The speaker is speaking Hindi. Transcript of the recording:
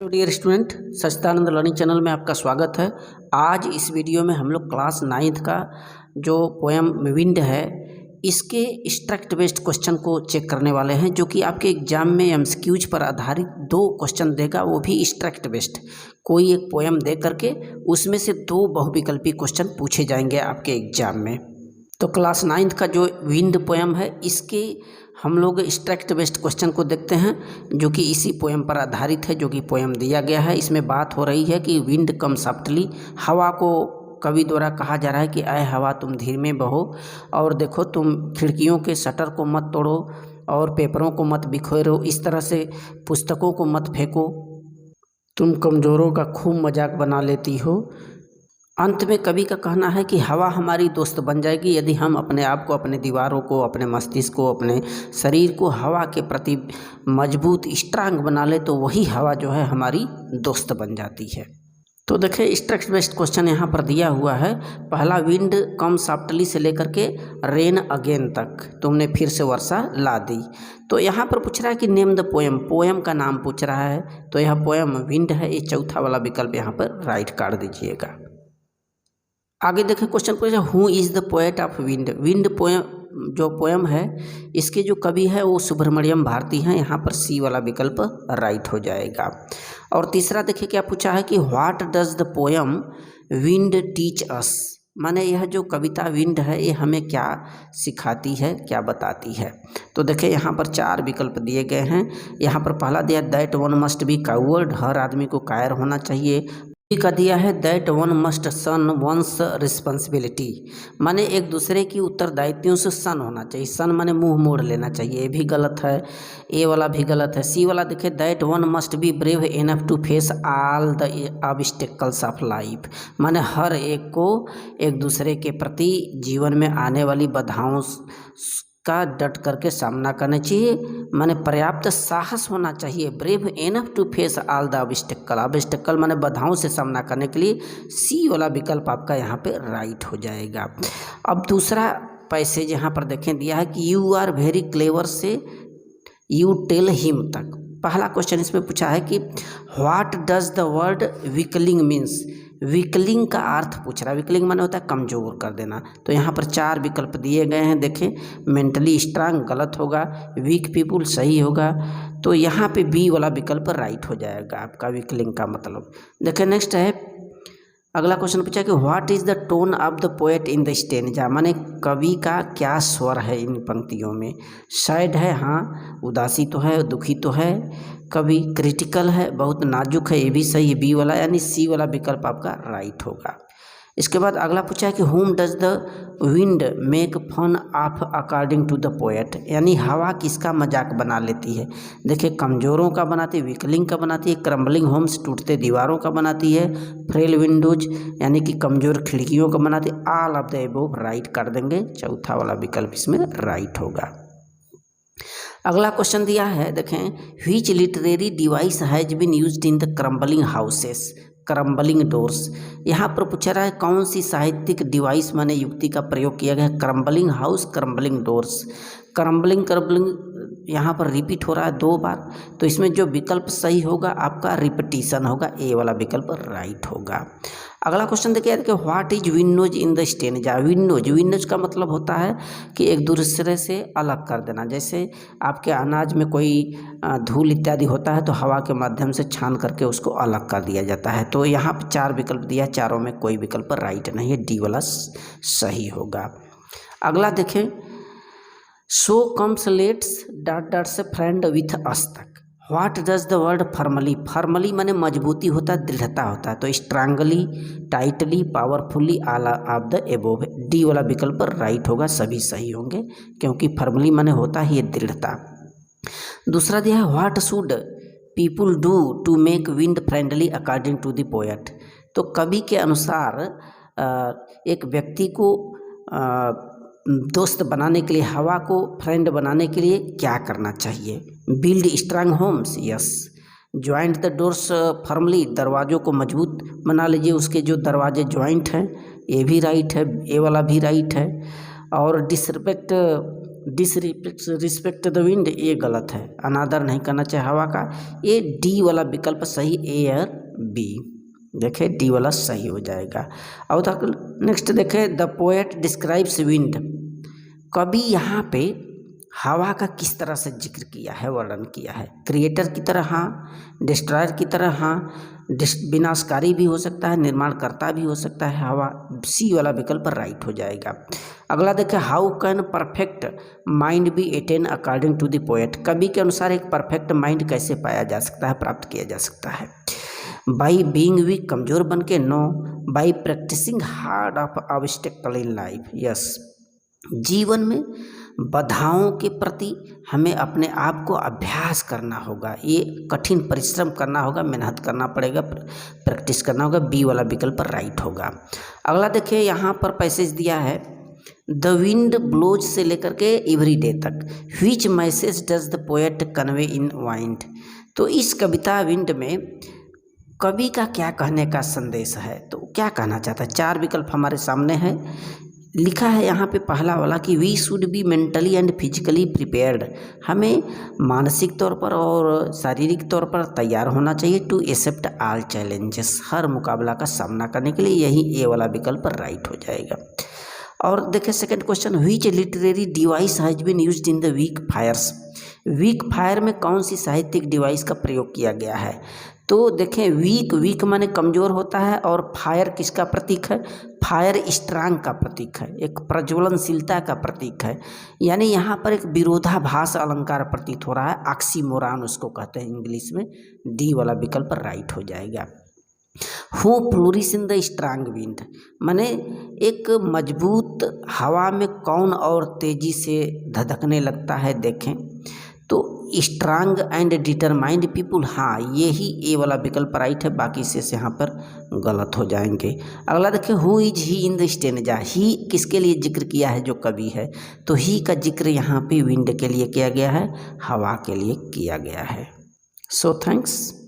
डियर स्टूडेंट, सच्चिदानंद लर्निंग चैनल में आपका स्वागत है। आज इस वीडियो में हम लोग क्लास 9th का जो पोएम विंड है इसके स्ट्रक्ट बेस्ड क्वेश्चन को चेक करने वाले हैं, जो कि आपके एग्जाम में एमसीक्यूज पर आधारित 2 क्वेश्चन देगा, वो भी स्ट्रक्ट बेस्ड। कोई एक पोएम दे करके उसमें से 2 बहुविकल्पी क्वेश्चन पूछे जाएंगे आपके एग्जाम में। तो क्लास 9th का जो विंड पोएम है इसके हम लोग स्ट्रक्ट बेस्ड क्वेश्चन को देखते हैं, जो कि इसी पोएम पर आधारित है, जो कि पोएम दिया गया है। इसमें बात हो रही है कि विंड कम सॉफ्टली, हवा को कवि द्वारा कहा जा रहा है कि अय हवा तुम धीमे बहो, और देखो तुम खिड़कियों के शटर को मत तोड़ो और पेपरों को मत बिखोरो, इस तरह से पुस्तकों को मत फेंको, तुम कमज़ोरों का खूब मजाक बना लेती हो। अंत में कवि का कहना है कि हवा हमारी दोस्त बन जाएगी यदि हम अपने आप को, अपने दीवारों को, अपने मस्तिष्क को, अपने शरीर को हवा के प्रति मजबूत स्ट्रांग बना ले, तो वही हवा जो है हमारी दोस्त बन जाती है। तो देखिए स्ट्रक्ट बेस्ड क्वेश्चन यहाँ पर दिया हुआ है। पहला, विंड कम सॉफ्टली से लेकर के रेन अगेन तक, तुमने फिर से वर्षा ला दी। तो यहाँ पर पूछ रहा है कि नेम द पोएम, पोएम का नाम पूछ रहा है। तो यह पोएम विंड है, ये चौथा वाला विकल्प यहाँ पर राइट कर दीजिएगा। आगे देखें क्वेश्चन पूछा, who is the poet of wind. Wind poem जो पोएम है इसके जो कवि है वो सुब्रमण्यम भारती हैं। यहाँ पर सी वाला विकल्प राइट हो जाएगा। और तीसरा देखिए क्या पूछा है कि what does the poem wind teach us, माने यह जो कविता विंड है ये हमें क्या सिखाती है, क्या बताती है। तो देखिए यहाँ पर 4 विकल्प दिए गए हैं। यहाँ पर पहला दिया that one must be coward, हर आदमी को कायर होना चाहिए। का दिया है that one must shun one's responsibility, माने एक दूसरे की उत्तरदायित्वों से सन होना चाहिए। सन माने मुंह मोड़ लेना चाहिए, ये भी गलत है, ए वाला भी गलत है। सी वाला देखिए that one must be brave enough to face all the obstacles of life, माने हर एक को एक दूसरे के प्रति जीवन में आने वाली बाधाओं का डट करके सामना करना चाहिए, माने पर्याप्त साहस होना चाहिए। Brave enough to face all the obstacle, obstacle माने बाधाओं से सामना करने के लिए सी वाला विकल्प आपका यहाँ पे राइट हो जाएगा। अब दूसरा पैसेज यहाँ पर देखें दिया है कि यू आर वेरी क्लेवर से यू टेल हिम तक। पहला क्वेश्चन इसमें पूछा है कि what does the word weakling means, weakling का अर्थ पूछ रहा है। वीकलिंग माने होता है कमज़ोर कर देना। तो यहाँ पर 4 विकल्प दिए गए हैं। देखें मेंटली स्ट्रांग गलत होगा, वीक पीपुल सही होगा। तो यहाँ पे बी वाला विकल्प राइट हो जाएगा आपका, वीकलिंग का मतलब। देखें नेक्स्ट है, अगला क्वेश्चन पूछा कि what is the tone of the poet in the stanza, माने कवि का क्या स्वर है इन पंक्तियों में। सैड है, हाँ, उदासी तो है, दुखी तो है। कवि क्रिटिकल है, बहुत नाजुक है, ये भी सही है, बी वाला यानी सी वाला विकल्प आपका राइट होगा। इसके बाद अगला पूछा है कि whom does the wind make fun of according to the poet, यानी हवा किसका मजाक बना लेती है। देखिए कमज़ोरों का बनाती है, वीकलिंग का बनाती है, क्रम्बलिंग होम्स टूटते दीवारों का बनाती है, फ्रेल विंडोज यानी कि कमज़ोर खिड़कियों का बनाती है। All of the above right कर देंगे, चौथा वाला विकल्प इसमें राइट होगा। अगला क्वेश्चन दिया है, देखें which literary device has been used in the crumbling houses crumbling doors. यहाँ पर पूछा रहा है कौन सी साहित्यिक डिवाइस माने युक्ति का प्रयोग किया गया है crumbling house, crumbling doors. Crumbling यहाँ पर रिपीट हो रहा है 2 बार, तो इसमें जो विकल्प सही होगा आपका रिपीटिशन होगा, ए वाला विकल्प राइट होगा। अगला क्वेश्चन देखिए कि what is Windows in the stanza. Windows का मतलब होता है कि एक दूसरे से अलग कर देना। जैसे आपके अनाज में कोई धूल इत्यादि होता है तो हवा के माध्यम से छान करके उसको अलग कर दिया जाता है। तो यहाँ पर 4 विकल्प दिया, चारों में कोई विकल्प राइट नहीं है, डी वाला सही होगा। अगला देखें, सो कम्स लेट्स डॉट डॉट से फ्रेंड विथ अस तक। What does the word firmly, firmly माने मजबूती होता है, दृढ़ता होता है। तो strongly, tightly, powerfully, all of the above, D वाला विकल्प राइट होगा, सभी सही होंगे क्योंकि फर्मली माने होता है ये दृढ़ता। दूसरा दिया है what should people do to make wind friendly according to the poet. तो कवि के अनुसार एक व्यक्ति को दोस्त बनाने के लिए, हवा को फ्रेंड बनाने के लिए क्या करना चाहिए। Build strong homes, yes. Joint the doors firmly, दरवाज़ों को मजबूत बना लीजिए, उसके जो दरवाजे ज्वाइंट हैं, ये भी राइट है, ए वाला भी राइट है। और डिसरिस्पेक्ट डिसरिस्पेक्ट द विंड, ये गलत है, अनादर नहीं करना चाहिए हवा का। ये डी वाला विकल्प सही, ए और बी, देखे डी वाला सही हो जाएगा। अब तक नेक्स्ट देखे, द पोएट डिस्क्राइब्स विंड, कवि यहाँ पे हवा का किस तरह से जिक्र किया है, वर्णन किया है, क्रिएटर की तरह हाँ, डिस्ट्रॉयर की तरह हाँ, विनाशकारी भी हो सकता है, निर्माणकर्ता भी हो सकता है हवा, सी वाला विकल्प राइट हो जाएगा। अगला देखें, how can perfect mind be attain according to the poet, कवि के अनुसार एक परफेक्ट माइंड कैसे पाया जा सकता है, प्राप्त किया जा सकता है। बाई बीइंग वीक, कमजोर बन के, no. By practising hard of obstacle in life, yes. जीवन में बाधाओं के प्रति हमें अपने आप को अभ्यास करना होगा, ये कठिन परिश्रम करना होगा, मेहनत करना पड़ेगा, प्रैक्टिस करना होगा, बी वाला विकल्प राइट होगा। अगला देखिए, यहाँ पर पैसेज दिया है, द विंड ब्लोज से लेकर के एवरी डे तक, which message does the poet convey in wind, तो इस कविता विंड में कवि का क्या कहने का संदेश है, तो क्या कहना चाहता है। चार विकल्प हमारे सामने है, लिखा है यहाँ पे पहला वाला कि we should be mentally and physically prepared, हमें मानसिक तौर पर और शारीरिक तौर पर तैयार होना चाहिए, टू एक्सेप्ट ऑल चैलेंजेस, हर मुकाबला का सामना करने के लिए, यही ए वाला विकल्प राइट हो जाएगा। और देखिए second question, which literary device has been used in the weak fires, weak fire में कौन सी साहित्यिक डिवाइस का प्रयोग किया गया है, तो देखें वीक माने कमज़ोर होता है, और फायर किसका प्रतीक है, फायर स्ट्रांग का प्रतीक है, एक प्रज्वलनशीलता का प्रतीक है, यानी यहाँ पर एक विरोधाभास अलंकार प्रतीत हो रहा है, ऑक्सीमोरॉन उसको कहते हैं इंग्लिश में, डी वाला विकल्प राइट हो जाएगा। Who flourish in the strong wind, माने एक मजबूत हवा में कौन और तेजी से धधकने लगता है, देखें तो स्ट्रांग एंड डिटरमाइंड पीपुल, हाँ यही ए वाला विकल्प राइट है, बाकी से यहाँ पर गलत हो जाएंगे। अगला देखिए, who is he in the stanza, he किसके लिए जिक्र किया है, जो कवि है, तो ही का जिक्र यहाँ पे विंड के लिए किया गया है, हवा के लिए किया गया है। So thanks.